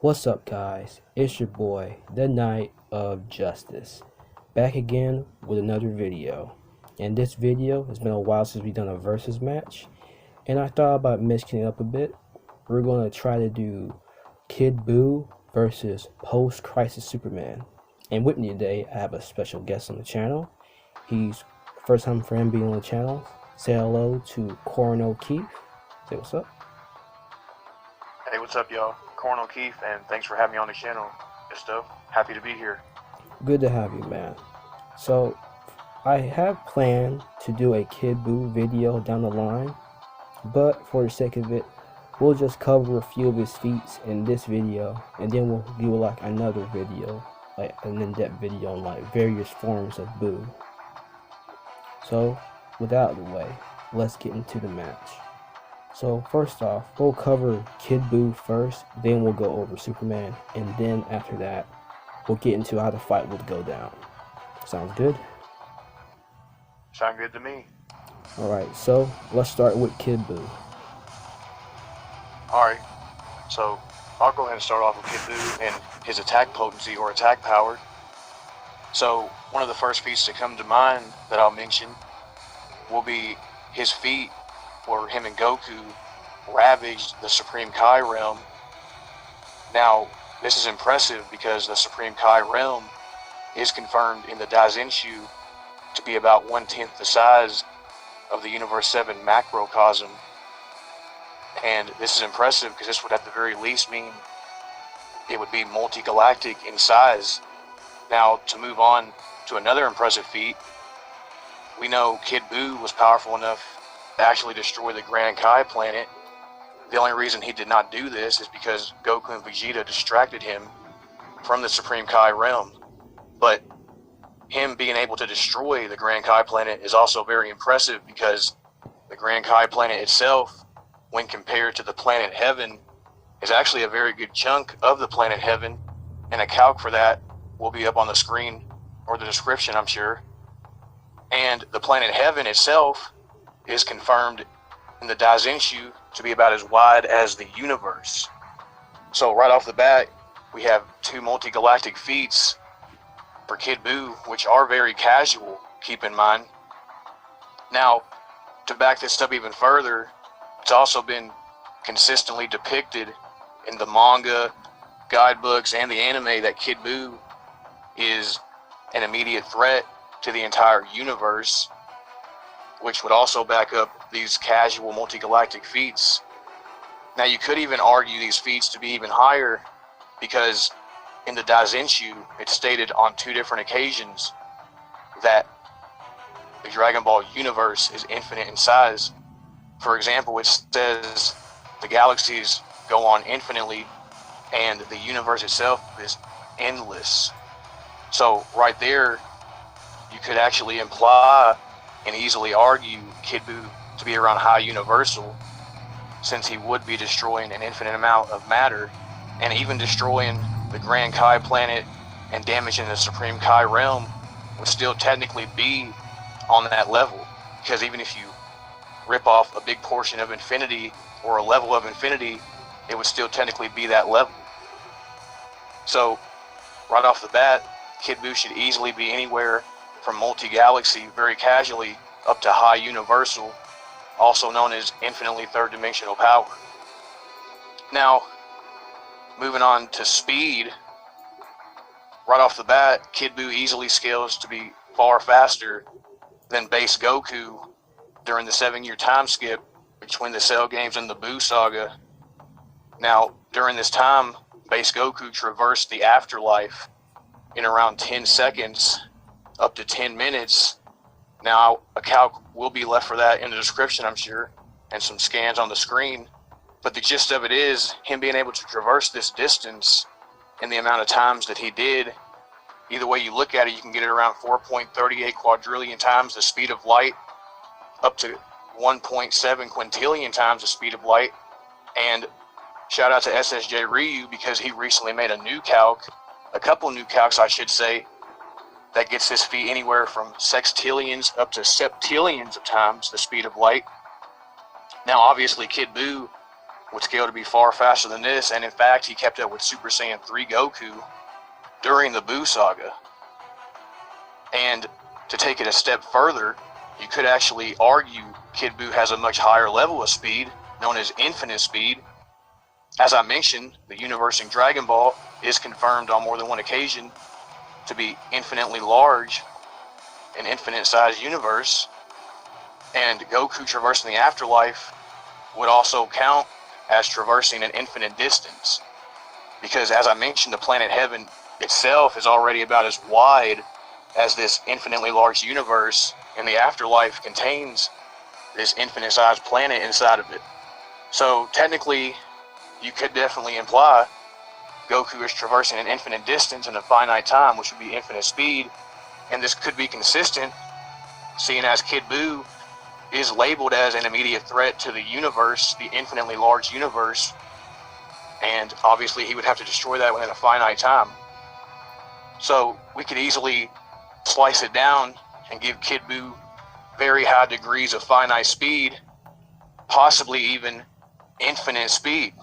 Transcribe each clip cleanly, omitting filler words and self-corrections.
What's up, guys? It's your boy, the Knight of Justice, back again with another video. In this video, it's been a while since we've done a versus match, and I thought about mixing it up a bit. We're going to try to do Kid Buu versus Post-Crisis Superman. And with me today, I have a special guest on the channel. He's first time for him being on the channel. Say hello to Corin O'Keefe. Say what's up. Hey, what's up, y'all? Corn O'Keefe, and thanks for having me on the channel. Just happy to be here. Good to have you, man. So, I have planned to do a Kid Buu video down the line, but for the sake of it, we'll just cover a few of his feats in this video, and then we'll do like another video, like an in-depth video on like various forms of Buu. So, with that out of the way, let's get into the match. So first off, we'll cover Kid Buu first, then we'll go over Superman, and then after that, we'll get into how the fight would go down. Sounds good? Sound good to me. Alright, so let's start with Kid Buu. Alright, so I'll go ahead and start off with Kid Buu and his attack potency or attack power. So one of the first feats to come to mind that I'll mention will be his feat where him and Goku ravaged the Supreme Kai realm. Now, this is impressive because the Supreme Kai realm is confirmed in the Daizenshu to be about 1/10 the size of the Universe 7 macrocosm. And this is impressive because this would at the very least mean it would be multi-galactic in size. Now, to move on to another impressive feat, we know Kid Buu was powerful enough to actually destroy the Grand Kai planet. The only reason he did not do this is because Goku and Vegeta distracted him from the Supreme Kai realm. But him being able to destroy the Grand Kai planet is also very impressive because the Grand Kai planet itself, when compared to the planet Heaven, is actually a very good chunk of the planet Heaven, and a calc for that will be up on the screen or the description, I'm sure. And the planet Heaven itself is confirmed in the Daizenshu to be about as wide as the universe. So right off the bat, we have two multi-galactic feats for Kid Buu, which are very casual, keep in mind. Now, to back this up even further, it's also been consistently depicted in the manga, guidebooks, and the anime that Kid Buu is an immediate threat to the entire universe, which would also back up these casual multi-galactic feats. Now, you could even argue these feats to be even higher because in the Daizenshu, it's stated on two different occasions that the Dragon Ball universe is infinite in size. For example, it says the galaxies go on infinitely and the universe itself is endless. So right there, you could actually imply and easily argue Kid Buu to be around high universal, since he would be destroying an infinite amount of matter, and even destroying the Grand Kai planet and damaging the Supreme Kai realm would still technically be on that level, because even if you rip off a big portion of infinity or a level of infinity, it would still technically be that level. So right off the bat, Kid Buu should easily be anywhere from multi-galaxy very casually up to high universal, also known as infinitely third-dimensional power. Now, moving on to speed, right off the bat, Kid Buu easily scales to be far faster than base Goku during the 7-year time skip between the Cell games and the Buu saga. Now, during this time, base Goku traversed the afterlife in around 10 seconds, up to 10 minutes. Now, a calc will be left for that in the description, I'm sure, and some scans on the screen. But the gist of it is, him being able to traverse this distance in the amount of times that he did, either way you look at it, you can get it around 4.38 quadrillion times the speed of light, up to 1.7 quintillion times the speed of light. And shout out to SSJ Ryu, because he recently made a new calc, a couple new calcs I should say, that gets this feat anywhere from sextillions up to septillions of times the speed of light. Now, obviously, Kid Buu would scale to be far faster than this, and in fact, he kept up with Super Saiyan 3 Goku during the Buu saga. And to take it a step further, you could actually argue Kid Buu has a much higher level of speed, known as infinite speed. As I mentioned, the universe in Dragon Ball is confirmed on more than one occasion to be infinitely large, an infinite-sized universe, and Goku traversing the afterlife would also count as traversing an infinite distance, because as I mentioned, the planet Heaven itself is already about as wide as this infinitely large universe, and the afterlife contains this infinite-sized planet inside of it. So technically, you could definitely imply Goku is traversing an infinite distance in a finite time, which would be infinite speed, and this could be consistent, seeing as Kid Buu is labeled as an immediate threat to the universe, the infinitely large universe, and obviously he would have to destroy that within a finite time. So we could easily slice it down and give Kid Buu very high degrees of finite speed, possibly even infinite speed.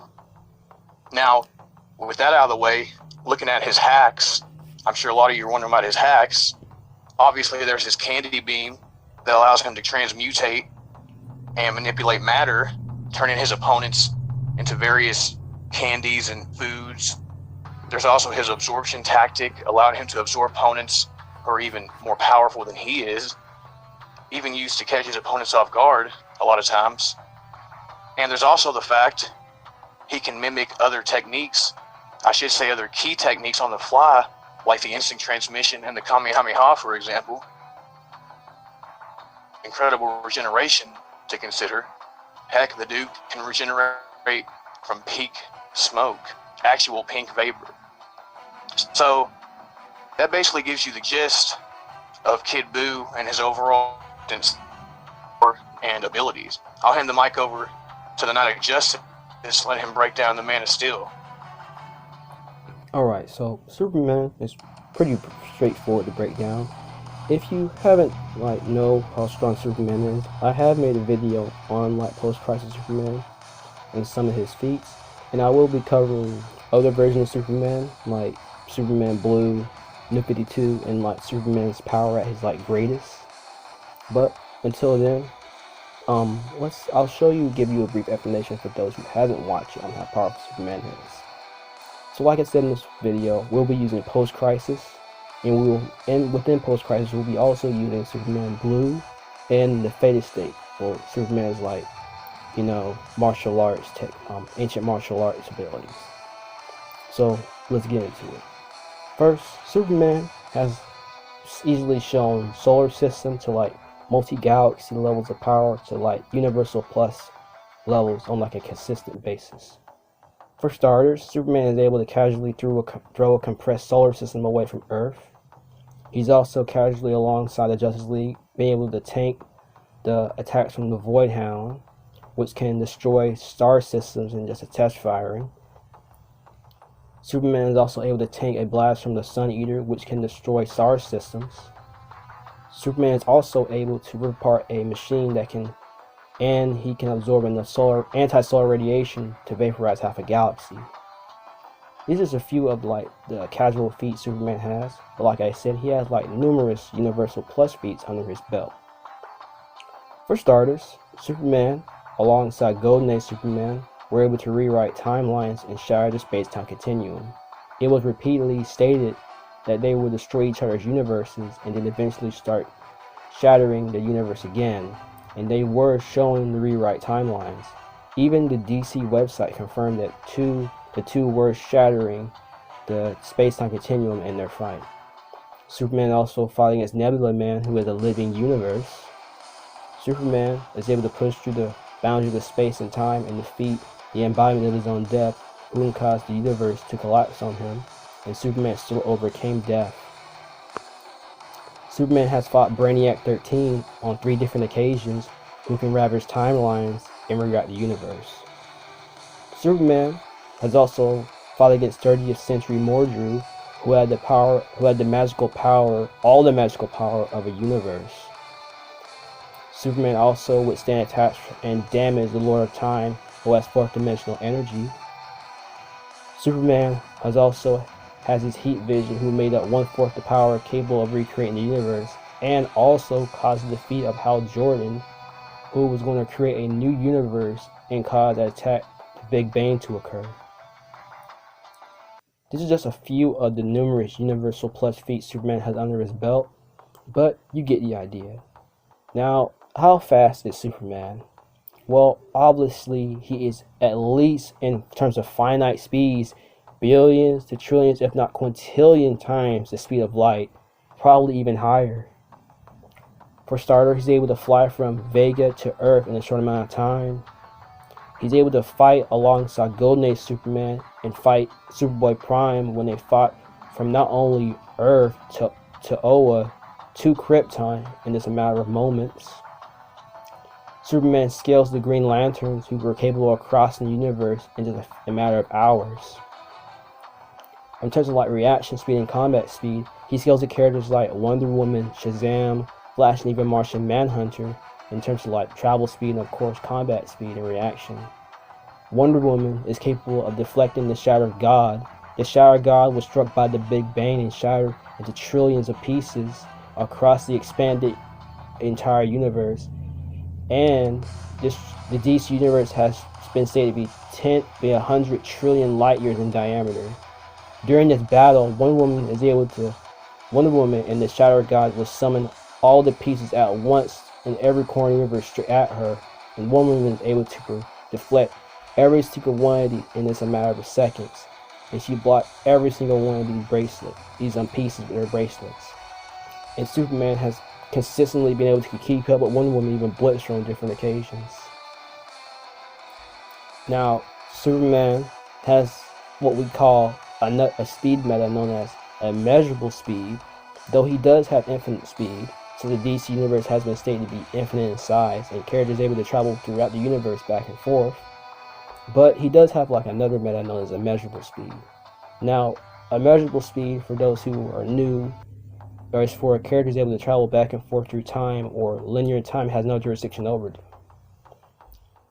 Now, with that out of the way, looking at his hacks, I'm sure a lot of you are wondering about his hacks. Obviously, there's his candy beam that allows him to transmutate and manipulate matter, turning his opponents into various candies and foods. There's also his absorption tactic, allowing him to absorb opponents who are even more powerful than he is, even used to catch his opponents off guard a lot of times. And there's also the fact he can mimic other techniques, I should say other key techniques on the fly, like the instant transmission and the Kamehameha, for example. Incredible regeneration to consider. Heck, the Duke can regenerate from peak smoke, actual pink vapor. So that basically gives you the gist of Kid Buu and his overall and abilities. I'll hand the mic over to the Knight of Justice, let him break down the Man of Steel. Alright, so Superman is pretty straightforward to break down. If you haven't know how strong Superman is, I have made a video on post-crisis Superman and some of his feats, and I will be covering other versions of Superman, like Superman Blue, New 52, and Superman's power at his greatest. But until then, I'll give you a brief explanation for those who haven't watched it on how powerful Superman is. So like I said in this video, we'll be using post-crisis, and within post-crisis we'll be also using Superman Blue and the Faded State, or Superman's martial arts ancient martial arts abilities. So let's get into it. First, Superman has easily shown solar system to multi-galaxy levels of power to universal plus levels on a consistent basis. For starters, Superman is able to casually throw a compressed solar system away from Earth. He's also casually alongside the Justice League being able to tank the attacks from the Void Hound, which can destroy star systems in just a test firing. Superman is also able to tank a blast from the Sun Eater, which can destroy star systems. Superman is also able to rip apart a machine and he can absorb anti-solar radiation to vaporize half a galaxy. These are just a few of the casual feats Superman has, but like I said, he has numerous universal plus feats under his belt. For starters, Superman, alongside Golden Age Superman, were able to rewrite timelines and shatter the space-time continuum. It was repeatedly stated that they would destroy each other's universes and then eventually start shattering the universe again, and they were showing the rewrite timelines. Even the DC website confirmed that the two were shattering the space-time continuum in their fight. Superman also fought against Nebula Man, who is a living universe. Superman is able to push through the boundaries of space and time and defeat the embodiment of his own death, who caused the universe to collapse on him, and Superman still overcame death. Superman has fought Brainiac 13 on 3 different occasions, who can ravage timelines and rewrite the universe. Superman has also fought against 30th century Mordru, who had the magical power, all the magical power of a universe. Superman also withstand attacks and damage the Lord of Time who has fourth dimensional energy. Superman has his heat vision, who made up 1/4 the power capable of recreating the universe, and also caused the defeat of Hal Jordan, who was going to create a new universe and cause an attack the Big Bang to occur. This is just a few of the numerous Universal Plus feats Superman has under his belt, but you get the idea. Now, how fast is Superman? Well, obviously, he is, at least in terms of finite speeds, billions to trillions, if not quintillion times the speed of light, probably even higher. For starters, he's able to fly from Vega to Earth in a short amount of time. He's able to fight alongside Golden Age Superman and fight Superboy Prime when they fought from not only Earth to Oa to Krypton in just a matter of moments. Superman scales the Green Lanterns, who were capable of crossing the universe in just a matter of hours. In terms of like reaction speed and combat speed, he scales the characters like Wonder Woman, Shazam, Flash, and even Martian Manhunter in terms of like travel speed and of course combat speed and reaction. Wonder Woman is capable of deflecting the Shadow of God. The Shadow of God was struck by the Big Bang and shattered into trillions of pieces across the expanded entire universe. And the DC universe has been stated to be 100 trillion light years in diameter. During this battle, Wonder Woman and the Shadow of God will summon all the pieces at once in every corner of the universe straight at her, and Wonder Woman is able to deflect every single one of these in just a matter of seconds, and she blocked every single one of these pieces with her bracelets. And Superman has consistently been able to keep up with Wonder Woman, even blitz her on different occasions. Now, Superman has what we call a speed meta known as immeasurable speed, though he does have infinite speed, so the DC universe has been stated to be infinite in size, and characters able to travel throughout the universe back and forth. But he does have like another meta known as immeasurable speed. Now, immeasurable speed, for those who are new, is for characters able to travel back and forth through time, or linear time has no jurisdiction over them.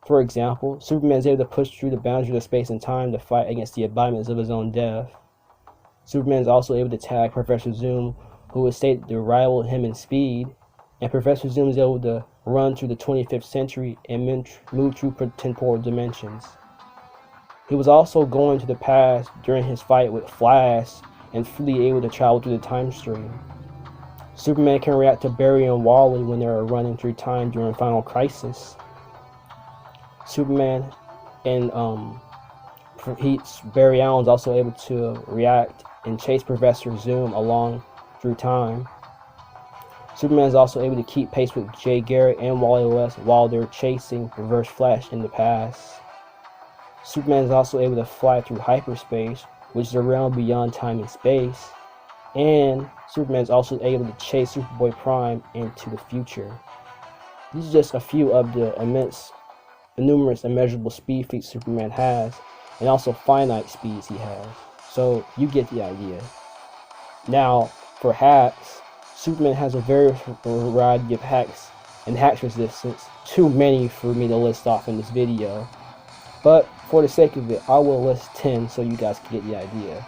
For example, Superman is able to push through the boundaries of space and time to fight against the embodiments of his own death. Superman is also able to tag Professor Zoom, who is stated to rival him in speed, and Professor Zoom is able to run through the 25th century and move through temporal dimensions. He was also going to the past during his fight with Flash and freely able to travel through the time stream. Superman can react to Barry and Wally when they are running through time during Final Crisis. Superman and Barry Allen is also able to react and chase Professor Zoom along through time. Superman is also able to keep pace with Jay Garrick and Wally West while they're chasing Reverse Flash in the past. Superman is also able to fly through hyperspace, which is a realm beyond time and space. And Superman is also able to chase Superboy Prime into the future. These are just a few of the numerous immeasurable speed feats Superman has, and also finite speeds he has. So you get the idea. Now, for hacks, Superman has a variety of hacks and hack resistance, too many for me to list off in this video. But for the sake of it, I will list 10 so you guys can get the idea.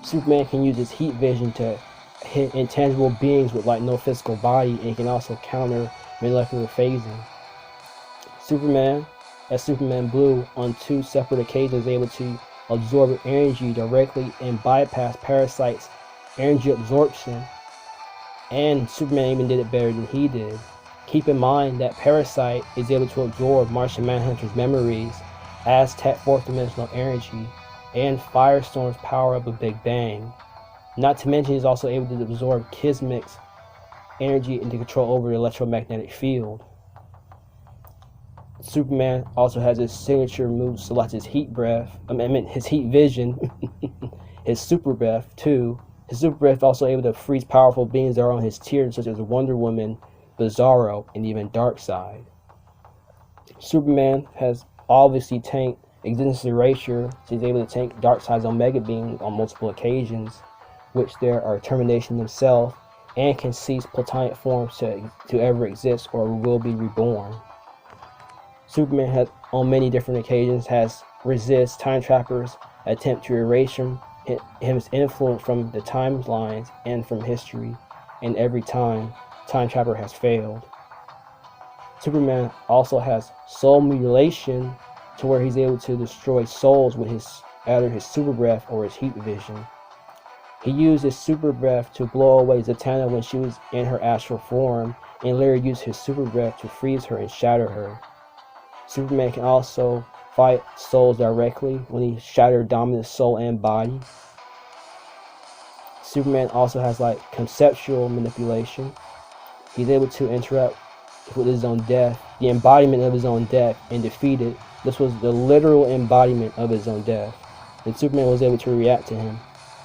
Superman can use his heat vision to hit intangible beings with like no physical body, and he can also counter molecular phasing. Superman, as Superman Blue, on 2 separate occasions is able to absorb energy directly and bypass Parasite's energy absorption, and Superman even did it better than he did. Keep in mind that Parasite is able to absorb Martian Manhunter's memories, Aztec 4th dimensional energy, and Firestorm's power of a Big Bang. Not to mention he's also able to absorb Kismic's energy and to control over the electromagnetic field. Superman also has his signature move, so that's his heat breath. His heat vision, his super breath too. His super breath also able to freeze powerful beings that are on his tier, such as Wonder Woman, Bizarro, and even Darkseid. Superman has obviously tanked existence erasure, so he's able to tank Darkseid's Omega beam on multiple occasions, which there are Termination himself, and can cease platonic forms to ever exist or will be reborn. Superman has, on many different occasions, has resist time trappers' attempt to erase his influence from the timelines and from history, and every time, time trapper has failed. Superman also has soul mutilation, to where he's able to destroy souls with either his super breath or his heat vision. He used his super breath to blow away Zatanna when she was in her astral form, and later used his super breath to freeze her and shatter her. Superman can also fight souls directly when he shattered Dominant's soul and body. Superman also has like conceptual manipulation. He's able to interact with his own death, the embodiment of his own death, and defeat it. This was the literal embodiment of his own death. And Superman was able to react to him,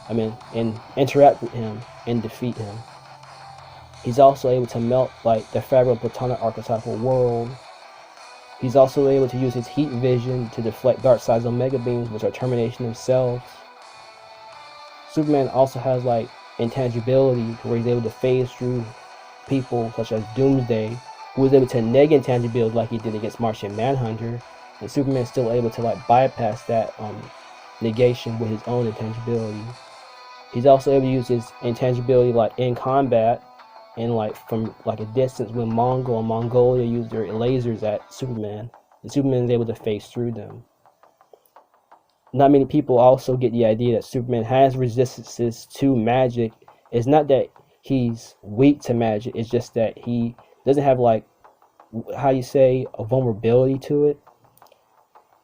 and interact with him and defeat him. He's also able to melt like the fabric of Platonic archetypal world. He's also able to use his heat vision to deflect Darkseid's Omega beams, which are termination themselves. Superman also has like intangibility, where he's able to phase through people such as Doomsday, who was able to neg intangibility like he did against Martian Manhunter, and Superman's still able to like bypass that negation with his own intangibility. He's also able to use his intangibility like in combat, and like from like a distance when Mongol and Mongolia use their lasers at Superman, and Superman is able to phase through them. Not many people also get the idea that Superman has resistances to magic. It's not that he's weak to magic, it's just that he doesn't have like, how you say, a vulnerability to it,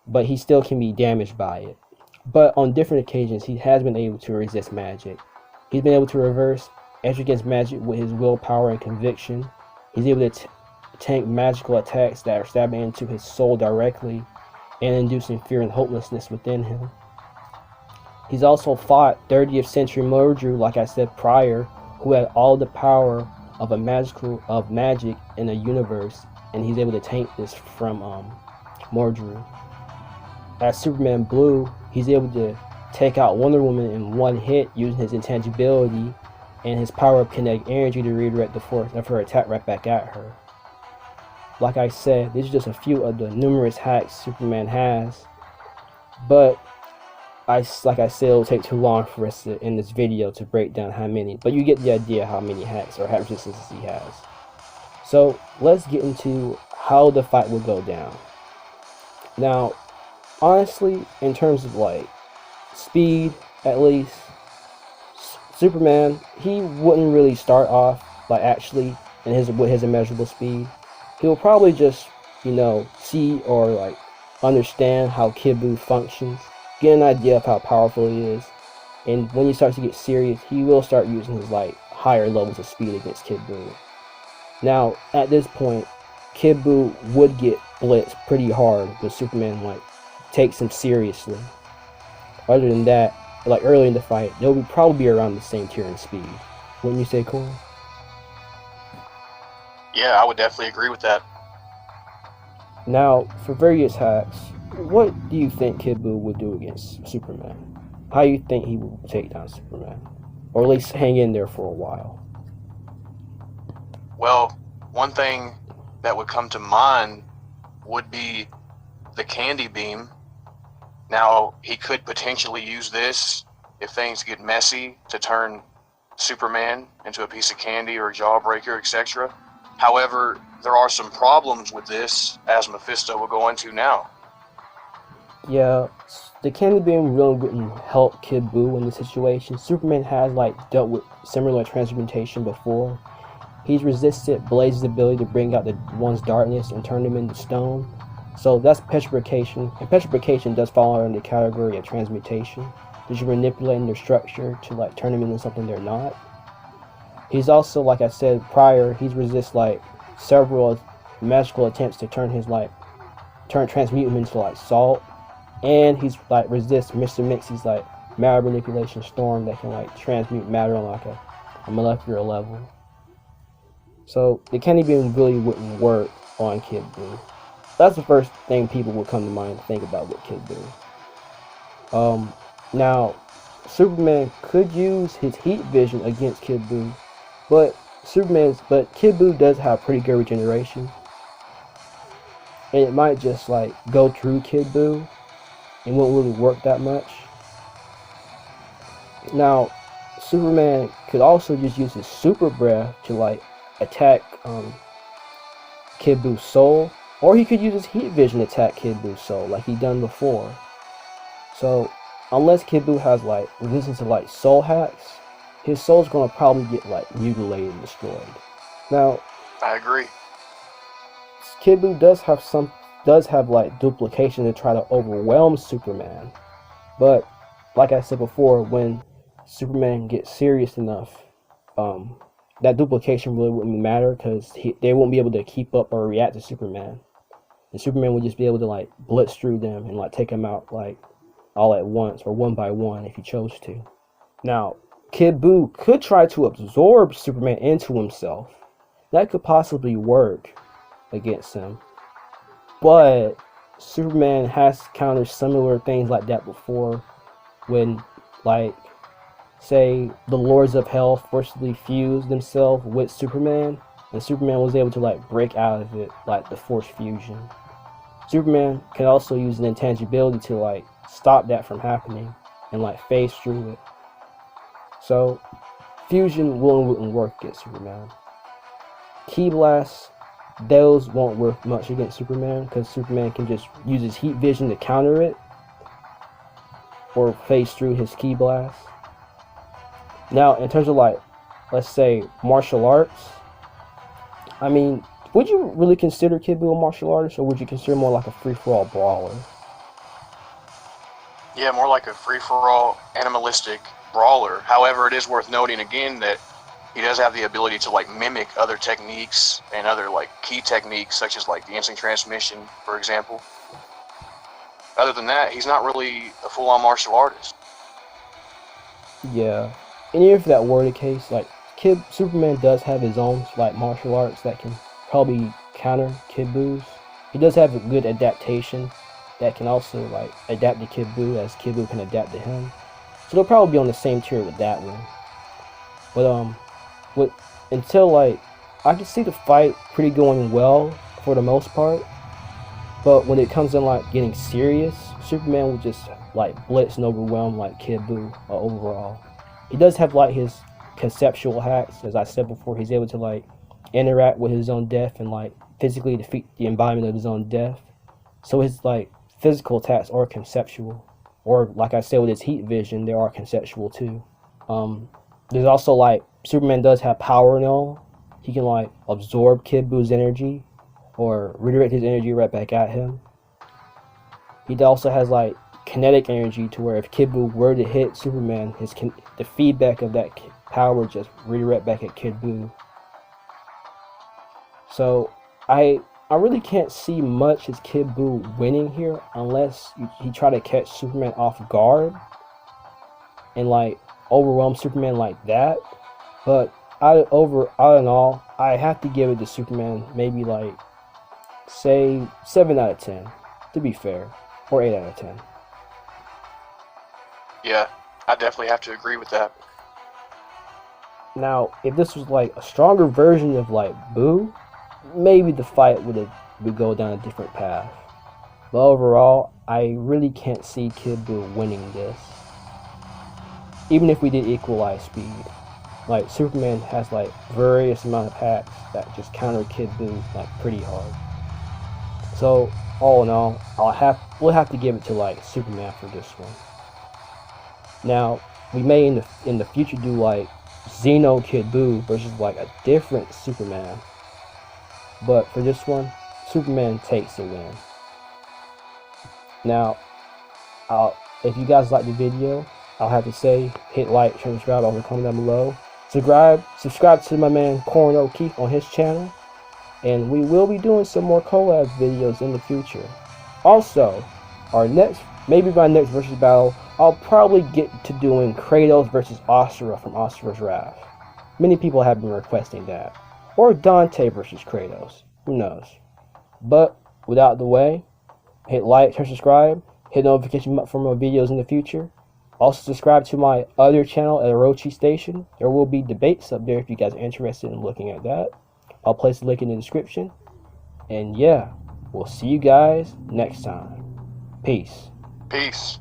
but he still can be damaged by it. But on different occasions, he has been able to resist magic. He's been able to reverse edge against magic with his willpower and conviction. He's able to tank magical attacks that are stabbing into his soul directly and inducing fear and hopelessness within him. He's also fought 30th century Mordru, like I said prior, who had all the power of magic in the universe, and he's able to tank this from Mordru. As Superman Blue, he's able to take out Wonder Woman in one hit using his intangibility and his power of kinetic energy to redirect the force of her attack right back at her. Like I said, these are just a few of the numerous hacks Superman has, but like I said, it'll take too long for us to, in this video, to break down how many, but you get the idea how many hacks or hack resistances he has. So let's get into how the fight will go down. Now, honestly, in terms of like speed, at least, Superman, he wouldn't really start off like actually with his immeasurable speed. He'll probably just, see or like understand how Kid Buu functions, get an idea of how powerful he is, and when he starts to get serious, he will start using his like higher levels of speed against Kid Buu. Now, at this point, Kid Buu would get blitzed pretty hard, but Superman like takes him seriously. Other than that, like early in the fight, they'll probably be around the same tier in speed. Wouldn't you say, Corey? Yeah, I would definitely agree with that. Now, for various hacks, what do you think Kid Buu would do against Superman? How do you think he will take down Superman? Or at least hang in there for a while? Well, one thing that would come to mind would be the candy beam. Now, he could potentially use this if things get messy to turn Superman into a piece of candy or a jawbreaker, etc. However, there are some problems with this, as Mephisto will go into now. Yeah, the candy beam really wouldn't help Kid Buu in this situation. Superman has like dealt with similar transmutation before. He's resisted Blaze's ability to bring out the one's darkness and turn them into stone. So that's petrification, and petrification does fall under the category of transmutation, because you're manipulating their structure to like turn them into something they're not. He's also, like I said prior, he's resist like several magical attempts to transmute him into like salt, and he's like resist Mr. Mixie's like matter manipulation storm that can like transmute matter on like a molecular level. So the candy beam really wouldn't work on Kid Buu. That's the first thing people would come to mind to think about with Kid Buu. Now, Superman could use his heat vision against Kid Buu, but Kid Buu does have pretty good regeneration, and it might just like go through Kid Buu and won't really work that much. Now, Superman could also just use his super breath to like attack Kid Buu's soul, or he could use his heat vision to attack Kid Buu's soul like he done before. So unless Kid Buu has like resistance to like soul hacks, his soul's gonna probably get like mutilated and destroyed. Now, I agree. Kid Buu does have like duplication to try to overwhelm Superman, but like I said before, when Superman gets serious enough, that duplication really wouldn't matter because they won't be able to keep up or react to Superman, and Superman would just be able to like blitz through them and like take them out like all at once or one by one if he chose to. Now, Kid Buu could try to absorb Superman into himself. That could possibly work against him, but Superman has countered similar things like that before when, like, say the Lords of Hell forcibly fused themselves with Superman, and Superman was able to like break out of it, like the Force fusion. Superman can also use an intangibility to like stop that from happening and like phase through it. So fusion wouldn't work against Superman. Ki blasts, those won't work much against Superman because Superman can just use his heat vision to counter it or phase through his ki blast. Now, in terms of like, let's say martial arts, I mean, would you really consider Kid Buu a martial artist, or would you consider more like a free-for-all brawler? Yeah, more like a free-for-all animalistic brawler. However, it is worth noting again that he does have the ability to like mimic other techniques and other like key techniques, such as like the instant transmission, for example. Other than that, he's not really a full-on martial artist. Yeah, and even if that were the case, like Superman does have his own like martial arts that can probably counter Kid Buu's. He does have a good adaptation that can also like adapt to Kid Buu as Kid Buu can adapt to him. So they'll probably be on the same tier with that one. But until like I can see the fight pretty going well for the most part. But when it comes in like getting serious, Superman will just like blitz and overwhelm like Kid Buu overall. He does have like his conceptual hacks, as I said before. He's able to like interact with his own death and like physically defeat the embodiment of his own death. So his like physical attacks are conceptual, or like I said with his heat vision, they are conceptual too. There's also like Superman does have power now. He can like absorb Kid Buu's energy or redirect his energy right back at him. He also has like kinetic energy to where if Kid Buu were to hit Superman, the feedback of that power would just redirect back at Kid Buu. So I really can't see much as Kid Buu winning here unless he try to catch Superman off guard and like overwhelm Superman like that. But all in all, I have to give it to Superman maybe like say 7 out of 10 to be fair, or 8 out of 10. Yeah, I definitely have to agree with that. Now, if this was like a stronger version of like Buu, maybe the fight would go down a different path. But overall, I really can't see Kid Buu winning this. Even if we did equalize speed. Like Superman has like various amount of hacks that just counter Kid Buu like pretty hard. So all in all, we'll have to give it to like Superman for this one. Now, we may in the future do like Xeno Kid Buu versus like a different Superman. But for this one, Superman takes the win. Now, if you guys like the video, I'll have to say hit like, share, subscribe, also comment down below. Subscribe to my man Corn O'Keefe on his channel. And we will be doing some more collab videos in the future. Also, maybe my next versus battle, I'll probably get to doing Kratos versus Asura from Asura's Wrath. Many people have been requesting that. Or Dante versus Kratos. Who knows? But without the way, hit like, share, subscribe, hit notification for more videos in the future. Also subscribe to my other channel at Orochi Station. There will be debates up there if you guys are interested in looking at that. I'll place the link in the description. And yeah, we'll see you guys next time. Peace. Peace.